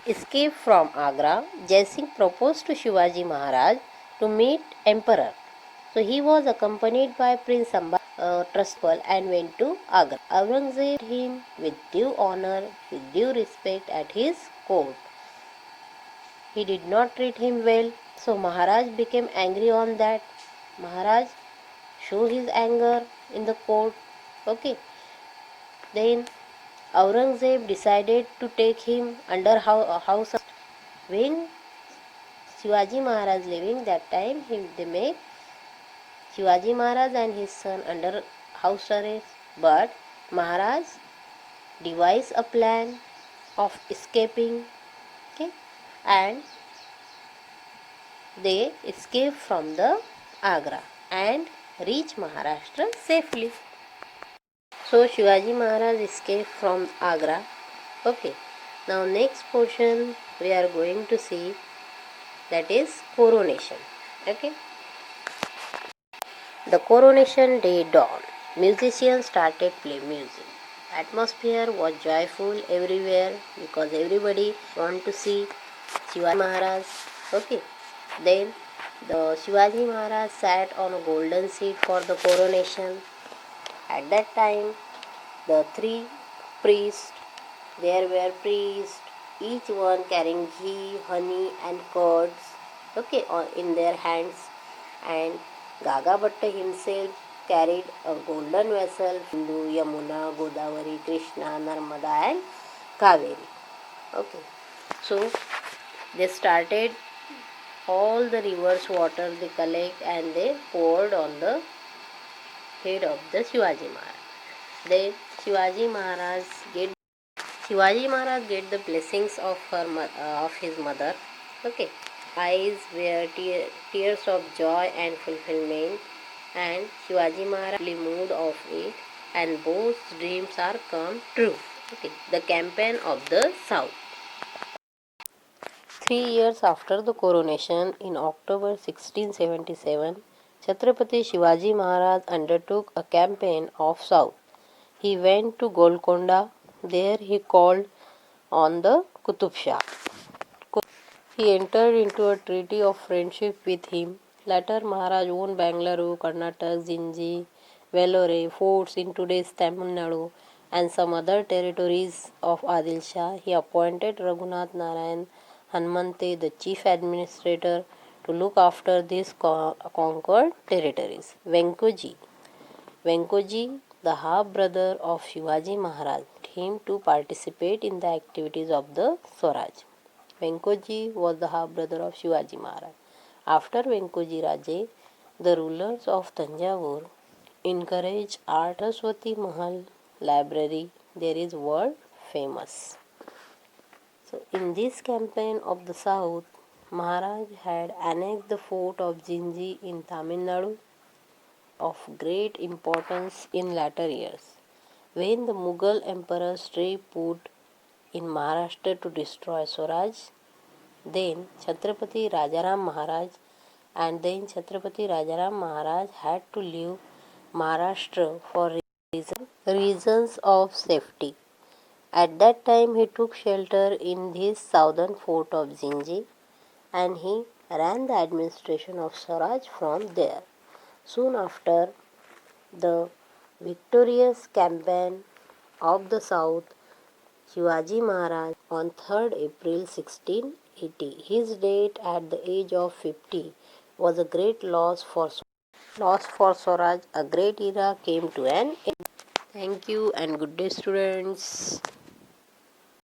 escape from Agra, Jai Singh proposed to Shivaji Maharaj to meet Emperor. So he was accompanied by Prince Amba, trustful, and went to Agra. Aurangzeb treated him with due honor, with due respect at his court. He did not treat him well, so Maharaj became angry on that. Maharaj showed his anger in the court. Okay. Then Aurangzeb decided to take him under house arrest. When Shivaji Maharaj living that time, they make Shivaji Maharaj and his son under house arrest. But Maharaj devised a plan of escaping. Okay, and they escaped from the Agra and reached Maharashtra safely. So Shivaji Maharaj escaped from Agra. Okay. Now next portion we are going to see, that is coronation. Okay. The coronation day dawned. Musicians started playing music. Atmosphere was joyful everywhere because everybody want to see Shivaji Maharaj. Okay. Then the Shivaji Maharaj sat on a golden seat for the coronation. At that time, the three priests, there were priests, each one carrying ghee, honey and curds, okay, in their hands, and Gaga Bhatta himself carried a golden vessel, Hindu, Yamuna, Godavari, Krishna, Narmada and Kaveri. Okay, so they started all the rivers water they collect and they poured on the head of the Shivaji Maharaj. Then Shivaji Maharaj get the blessings of his mother. Okay, eyes were tears of joy and fulfillment, and Shivaji Maharaj moved of it, and both dreams are come true. Okay, the campaign of the South. 3 years after the coronation, in October 1677, Chhatrapati Shivaji Maharaj undertook a campaign of South. He went to Golconda. There he called on the Qutub Shah. He entered into a treaty of friendship with him. Later, Maharaj won Bangalore, Karnataka, Zinji, Vellore, forts in today's Tamil Nadu, and some other territories of Adil Shah. He appointed Raghunath Narayan Hanmante, the chief administrator, to look after these conquered territories. Venkoji, the half-brother of Shivaji Maharaj, him to participate in the activities of the Swaraj. Venkoji was the half-brother of Shivaji Maharaj. After Venkoji Raje, the rulers of Tanjavur encouraged art. Saraswati Mahal library, there is world famous. So in this campaign of the South, Maharaj had annexed the fort of Jinji in Tamil Nadu, of great importance in latter years. When the Mughal emperor stray put in Maharashtra to destroy Swaraj, then Chhatrapati Rajaram Maharaj had to leave Maharashtra for reasons of safety. At that time he took shelter in his southern fort of Jinji, and he ran the administration of Swaraj from there. Soon after the victorious campaign of the South, Shivaji Maharaj on 3rd April 1680. His death at the age of 50 was a great loss for Swaraj. A great era came to an end. Thank you and good day, students.